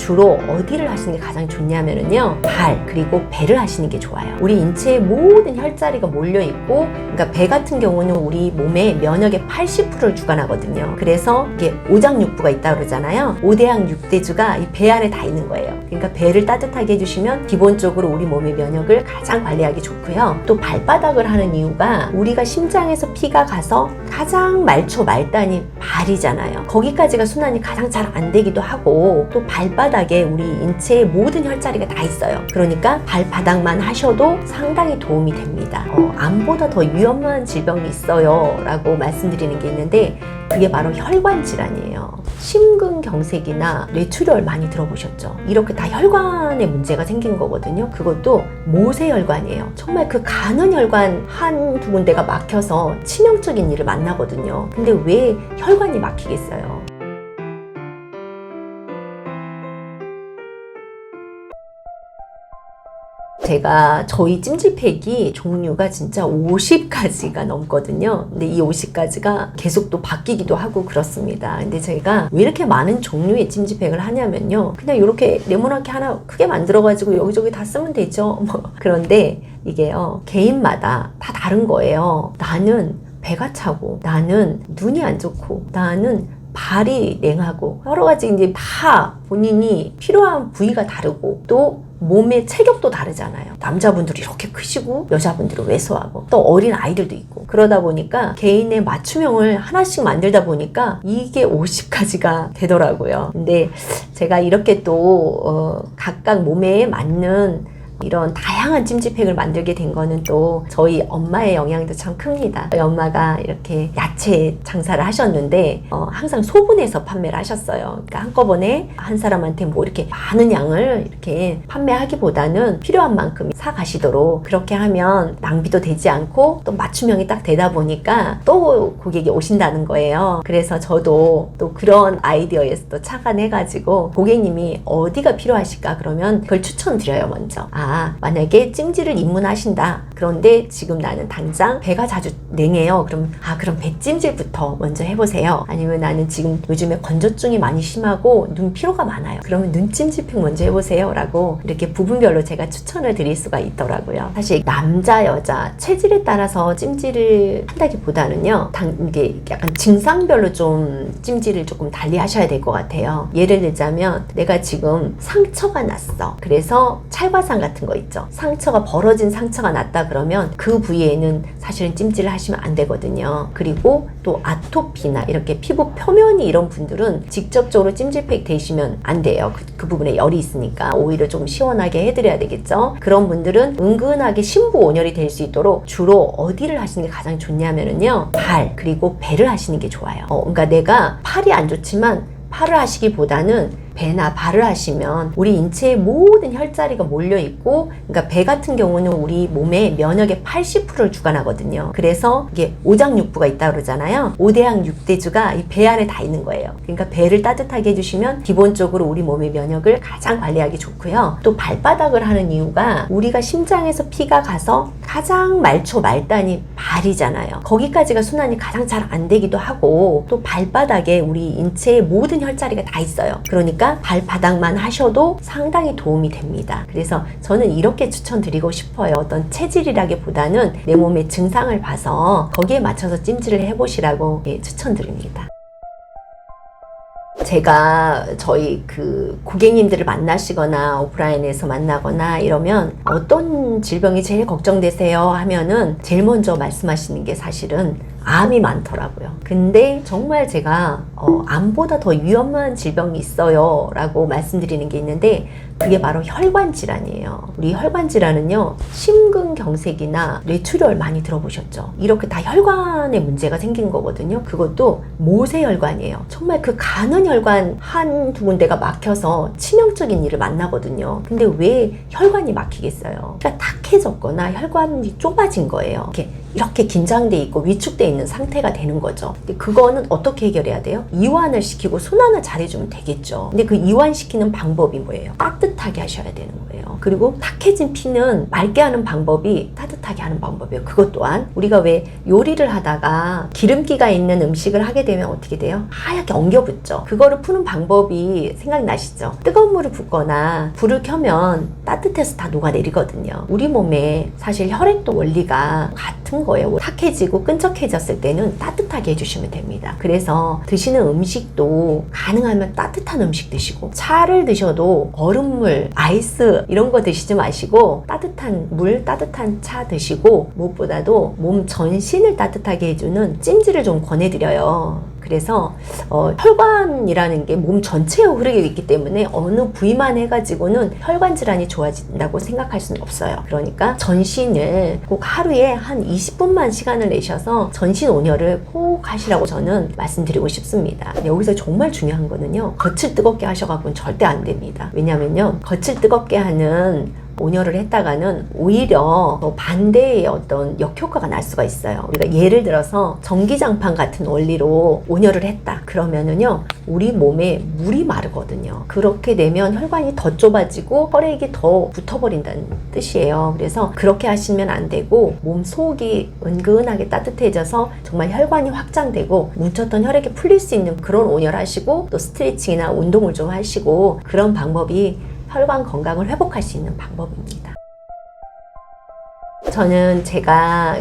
주로 어디를 하시는 게 가장 좋냐면요, 발 그리고 배를 하시는 게 좋아요. 우리 인체의 모든 혈자리가 몰려있고, 그러니까 배 같은 경우는 우리 몸의 면역의 80%를 주관하거든요. 그래서 이게 오장육부가 있다고 그러잖아요. 5대양 6대주가 이 배 안에 다 있는 거예요. 그러니까 배를 따뜻하게 해주시면 기본적으로 우리 몸의 면역을 가장 관리하기 좋고요. 또 발바닥을 하는 이유가 우리가 심장에서 피가 가서 가장 말단이 발이잖아요. 거기까지가 순환이 가장 잘 안 되기도 하고, 또 발바닥에 우리 인체의 모든 혈자리가 다 있어요. 그러니까 발바닥만 하셔도 상당히 도움이 됩니다. 암보다 더 위험한 질병이 있어요 라고 말씀드리는 게 있는데, 그게 바로 혈관 질환이에요. 심근경색이나 뇌출혈 많이 들어보셨죠? 이렇게 다 혈관에 문제가 생긴 거거든요. 그것도 모세혈관이에요. 정말 그 가는 혈관 한두 군데가 막혀서 치명적인 일을 만나거든요. 근데 왜 혈관이 막히겠어요? 제가 저희 찜질팩이 종류가 진짜 50가지가 넘거든요. 근데 이 50가지가 계속 또 바뀌기도 하고 그렇습니다. 근데 제가 왜 이렇게 많은 종류의 찜질팩을 하냐면요, 그냥 이렇게 네모나게 하나 크게 만들어가지고 여기저기 다 쓰면 되죠. 그런데 이게요, 개인마다 다 다른 거예요. 나는 배가 차고, 나는 눈이 안 좋고, 나는 발이 냉하고, 여러 가지 이제 다 본인이 필요한 부위가 다르고, 또 몸의 체격도 다르잖아요. 남자분들이 이렇게 크시고 여자분들은 왜소하고, 또 어린 아이들도 있고, 그러다 보니까 개인의 맞춤형을 하나씩 만들다 보니까 이게 50가지가 되더라고요. 근데 제가 이렇게 또 각각 몸에 맞는 이런 다양한 찜질팩을 만들게 된 거는 또 저희 엄마의 영향도 참 큽니다. 저희 엄마가 이렇게 야채 장사를 하셨는데 항상 소분해서 판매를 하셨어요. 그러니까 한꺼번에 한 사람한테 뭐 이렇게 많은 양을 이렇게 판매하기보다는 필요한 만큼 사 가시도록, 그렇게 하면 낭비도 되지 않고 또 맞춤형이 딱 되다 보니까 또 고객이 오신다는 거예요. 그래서 저도 또 그런 아이디어에서 또 착안해가지고, 고객님이 어디가 필요하실까 그러면 그걸 추천드려요. 먼저 만약에 찜질을 입문하신다, 그런데 지금 나는 당장 배가 자주 냉해요. 그럼 배찜질부터 먼저 해보세요. 아니면 나는 지금 요즘에 건조증이 많이 심하고 눈 피로가 많아요. 그러면 눈찜질팩 먼저 해보세요 라고, 이렇게 부분별로 제가 추천을 드릴 수가 있더라고요. 사실 남자 여자 체질에 따라서 찜질을 한다기보다는요, 이게 약간 증상별로 좀 찜질을 조금 달리 하셔야 될 것 같아요. 예를 들자면, 내가 지금 상처가 났어. 그래서 찰과상 같은 거 있죠. 벌어진 상처가 났다 그러면 그 부위에는 사실은 찜질을 하시면 안 되거든요. 그리고 또 아토피나 이렇게 피부 표면이 이런 분들은 직접적으로 찜질팩 대시면 안 돼요. 그 부분에 열이 있으니까 오히려 좀 시원하게 해드려야 되겠죠. 그런 분들은 은근하게 심부온열이 될 수 있도록 주로 어디를 하시는 게 가장 좋냐면요, 발 그리고 배를 하시는 게 좋아요. 그러니까 내가 팔이 안 좋지만 팔을 하시기보다는 배나 발을 하시면 우리 인체의 모든 혈자리가 몰려있고, 그러니까 배 같은 경우는 우리 몸의 면역의 80%를 주관하거든요. 그래서 이게 오장육부가 있다고 그러잖아요. 5대양 6대주가 이 배 안에 다 있는 거예요. 그러니까 배를 따뜻하게 해주시면 기본적으로 우리 몸의 면역을 가장 관리하기 좋고요. 또 발바닥을 하는 이유가 우리가 심장에서 피가 가서 가장 말단이 발이잖아요. 거기까지가 순환이 가장 잘 안 되기도 하고, 또 발바닥에 우리 인체의 모든 혈자리가 다 있어요. 그러니까 발바닥만 하셔도 상당히 도움이 됩니다. 그래서 저는 이렇게 추천드리고 싶어요. 어떤 체질이라기보다는 내 몸의 증상을 봐서 거기에 맞춰서 찜질을 해보시라고 추천드립니다. 제가 저희 그 고객님들을 만나시거나 오프라인에서 만나거나 이러면 어떤 질병이 제일 걱정되세요 하면은 제일 먼저 말씀하시는 게 사실은 암이 많더라고요. 근데 정말 제가 암보다 더 위험한 질병이 있어요 라고 말씀드리는 게 있는데, 그게 바로 혈관 질환이에요. 우리 혈관 질환은요, 심근경색이나 뇌출혈 많이 들어보셨죠? 이렇게 다 혈관에 문제가 생긴 거거든요. 그것도 모세혈관이에요. 정말 그 가는 혈관 한두 군데가 막혀서 치명적인 일을 만나거든요. 근데 왜 혈관이 막히겠어요? 그러니까 탁해졌거나 혈관이 좁아진 거예요. 이렇게 긴장돼 있고 위축돼 있는 상태가 되는 거죠. 근데 그거는 어떻게 해결해야 돼요? 이완을 시키고 순환을 잘해주면 되겠죠. 근데 그 이완시키는 방법이 뭐예요? 따뜻하게 하셔야 되는 거예요. 거예요. 그리고 탁해진 피는 맑게 하는 방법이 따뜻하게 하는 방법이에요. 그것 또한 우리가 왜 요리를 하다가 기름기가 있는 음식을 하게 되면 어떻게 돼요? 하얗게 엉겨붙죠. 그거를 푸는 방법이 생각나시죠? 뜨거운 물을 붓거나 불을 켜면 따뜻해서 다 녹아내리거든요. 우리 몸에 사실 혈액도 원리가 같은 거예요. 탁해지고 끈적해졌을 때는 따뜻하게 해주시면 됩니다. 그래서 드시는 음식도 가능하면 따뜻한 음식 드시고, 차를 드셔도 얼음물, 아이스 이런 거 드시지 마시고 따뜻한 물, 따뜻한 차 드시고, 무엇보다도 몸 전신을 따뜻하게 해주는 찜질을 좀 권해드려요. 그래서 혈관이라는 게 몸 전체에 흐르게 있기 때문에 어느 부위만 해가지고는 혈관 질환이 좋아진다고 생각할 수는 없어요. 그러니까 전신을 꼭 하루에 한 20분만 시간을 내셔서 전신 온열을 꼭 하시라고 저는 말씀드리고 싶습니다. 여기서 정말 중요한 거는요, 겉을 뜨겁게 하셔가지고는 절대 안 됩니다. 왜냐면요, 겉을 뜨겁게 하는 온열을 했다가는 오히려 반대의 어떤 역효과가 날 수가 있어요. 우리가 예를 들어서 전기장판 같은 원리로 온열을 했다 그러면은요, 우리 몸에 물이 마르거든요. 그렇게 되면 혈관이 더 좁아지고 혈액이 더 붙어버린다는 뜻이에요. 그래서 그렇게 하시면 안 되고, 몸 속이 은근하게 따뜻해져서 정말 혈관이 확장되고 뭉쳤던 혈액이 풀릴 수 있는 그런 온열 하시고, 또 스트레칭이나 운동을 좀 하시고, 그런 방법이 혈관 건강을 회복할 수 있는 방법입니다. 저는 제가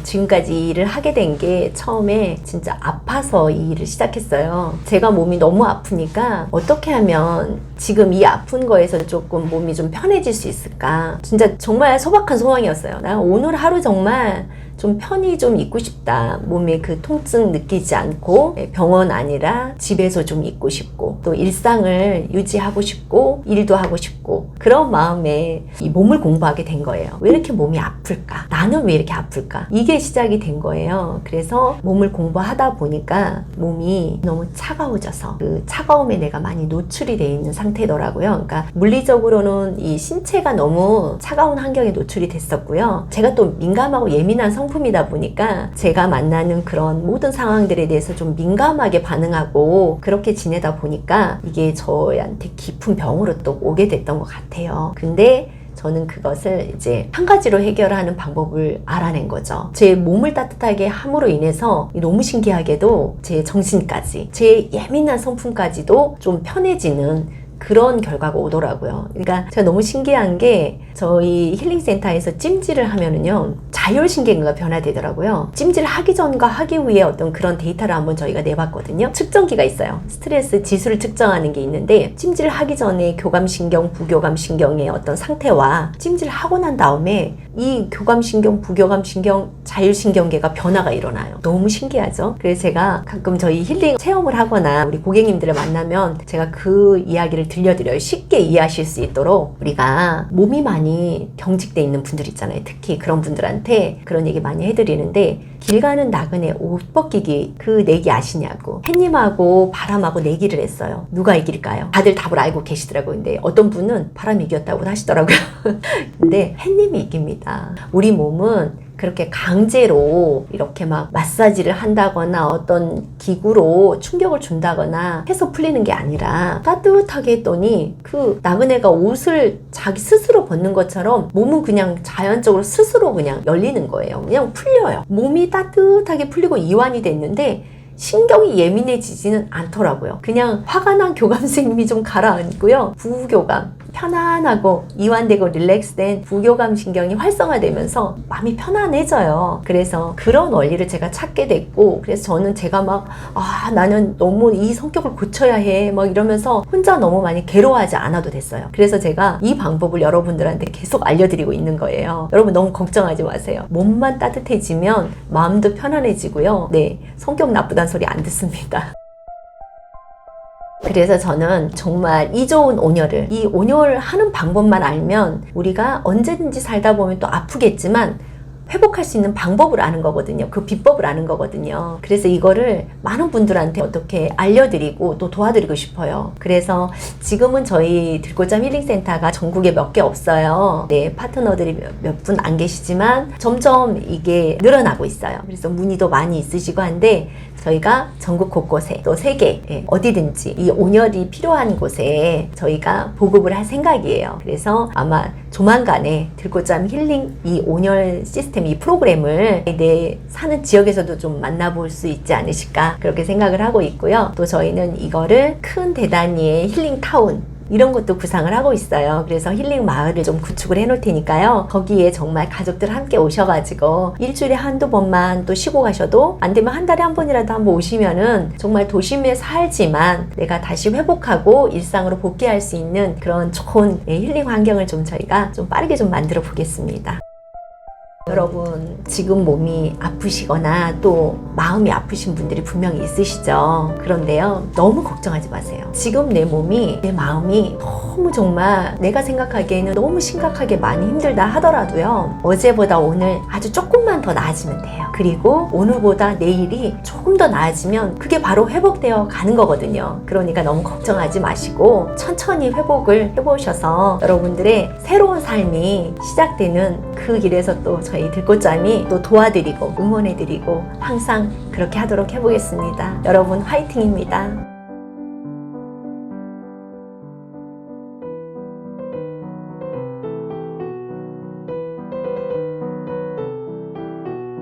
지금까지 일을 하게 된 게 처음에 진짜 아파서 이 일을 시작했어요. 제가 몸이 너무 아프니까 어떻게 하면 지금 이 아픈 거에서 조금 몸이 좀 편해질 수 있을까? 진짜 정말 소박한 소망이었어요. 나 오늘 하루 정말 좀 편히 좀 있고 싶다. 몸에 그 통증 느끼지 않고 병원 아니라 집에서 좀 있고 싶고, 또 일상을 유지하고 싶고 일도 하고 싶고, 그런 마음에 이 몸을 공부하게 된 거예요. 왜 이렇게 몸이 아플까? 나는 왜 이렇게 아플까? 이게 시작이 된 거예요. 그래서 몸을 공부하다 보니까 몸이 너무 차가워져서 그 차가움에 내가 많이 노출이 돼 있는 상태더라고요. 그러니까 물리적으로는 이 신체가 너무 차가운 환경에 노출이 됐었고요. 제가 또 민감하고 예민한 성품이다 보니까 제가 만나는 그런 모든 상황들에 대해서 좀 민감하게 반응하고 그렇게 지내다 보니까 이게 저한테 깊은 병으로 또 오게 됐던 것 같아요. 근데 저는 그것을 이제 한 가지로 해결하는 방법을 알아낸 거죠. 제 몸을 따뜻하게 함으로 인해서 너무 신기하게도 제 정신까지, 제 예민한 성품까지도 좀 편해지는 그런 결과가 오더라고요. 그러니까 제가 너무 신기한 게, 저희 힐링센터에서 찜질을 하면은요, 자율신경계가 변화되더라고요. 찜질을 하기 전과 하기 후에 어떤 그런 데이터를 한번 저희가 내봤거든요. 측정기가 있어요. 스트레스 지수를 측정하는 게 있는데, 찜질을 하기 전에 교감신경, 부교감신경의 어떤 상태와 찜질을 하고 난 다음에 이 교감신경, 부교감신경, 자율신경계가 변화가 일어나요. 너무 신기하죠? 그래서 제가 가끔 저희 힐링 체험을 하거나 우리 고객님들을 만나면 제가 그 이야기를 들려드려요. 쉽게 이해하실 수 있도록. 우리가 몸이 많이 경직돼 있는 분들 있잖아요. 특히 그런 분들한테 그런 얘기 많이 해드리는데, 길 가는 나그네 옷 벗기기 그 내기 아시냐고. 햇님하고 바람하고 내기를 했어요. 누가 이길까요? 다들 답을 알고 계시더라고요. 근데 어떤 분은 바람이 이겼다고 하시더라고요. 근데 햇님이 이깁니다. 우리 몸은 그렇게 강제로 이렇게 막 마사지를 한다거나 어떤 기구로 충격을 준다거나 해서 풀리는 게 아니라, 따뜻하게 했더니 그 나그네가 옷을 자기 스스로 벗는 것처럼 몸은 그냥 자연적으로 스스로 그냥 열리는 거예요. 그냥 풀려요. 몸이 따뜻하게 풀리고 이완이 됐는데 신경이 예민해지지는 않더라고요. 그냥 화가 난 교감생님이 좀 가라앉고요. 부교감, 편안하고 이완되고 릴렉스된 부교감 신경이 활성화되면서 마음이 편안해져요. 그래서 그런 원리를 제가 찾게 됐고, 그래서 저는 제가 막 나는 너무 이 성격을 고쳐야 해 막 이러면서 혼자 너무 많이 괴로워하지 않아도 됐어요. 그래서 제가 이 방법을 여러분들한테 계속 알려드리고 있는 거예요. 여러분 너무 걱정하지 마세요. 몸만 따뜻해지면 마음도 편안해지고요. 네, 성격 나쁘다는 소리 안 듣습니다. 그래서 저는 정말 이 좋은 온열을, 이 온열 하는 방법만 알면 우리가 언제든지 살다 보면 또 아프겠지만 회복할 수 있는 방법을 아는 거거든요. 그 비법을 아는 거거든요. 그래서 이거를 많은 분들한테 어떻게 알려드리고 또 도와드리고 싶어요. 그래서 지금은 저희 들꽃잠 힐링센터가 전국에 몇 개 없어요. 네, 파트너들이 몇 분 안 계시지만 점점 이게 늘어나고 있어요. 그래서 문의도 많이 있으시고 한데, 저희가 전국 곳곳에 또 세계 어디든지 이 온열이 필요한 곳에 저희가 보급을 할 생각이에요. 그래서 아마 조만간에 들꽃잠 힐링 이 온열 시스템 이 프로그램을 내 사는 지역에서도 좀 만나볼 수 있지 않으실까 그렇게 생각을 하고 있고요. 또 저희는 이거를 큰 대단위의 힐링 타운 이런 것도 구상을 하고 있어요. 그래서 힐링 마을을 좀 구축을 해 놓을 테니까요. 거기에 정말 가족들 함께 오셔가지고 일주일에 한두 번만 또 쉬고 가셔도 안 되면 한 달에 한 번이라도 한번 오시면은 정말 도심에 살지만 내가 다시 회복하고 일상으로 복귀할 수 있는 그런 좋은 힐링 환경을 좀 저희가 좀 빠르게 좀 만들어 보겠습니다. 여러분 지금 몸이 아프시거나 또 마음이 아프신 분들이 분명히 있으시죠. 그런데요 너무 걱정하지 마세요. 지금 내 몸이 내 마음이 너무 정말 내가 생각하기에는 너무 심각하게 많이 힘들다 하더라도요 어제보다 오늘 아주 조금만 더 나아지면 돼요. 그리고 오늘보다 내일이 조금 더 나아지면 그게 바로 회복되어 가는 거거든요. 그러니까 너무 걱정하지 마시고 천천히 회복을 해보셔서 여러분들의 새로운 삶이 시작되는 그 길에서 또 저희 들꽃잠이 또 도와드리고 응원해드리고 항상 그렇게 하도록 해보겠습니다. 여러분 화이팅입니다.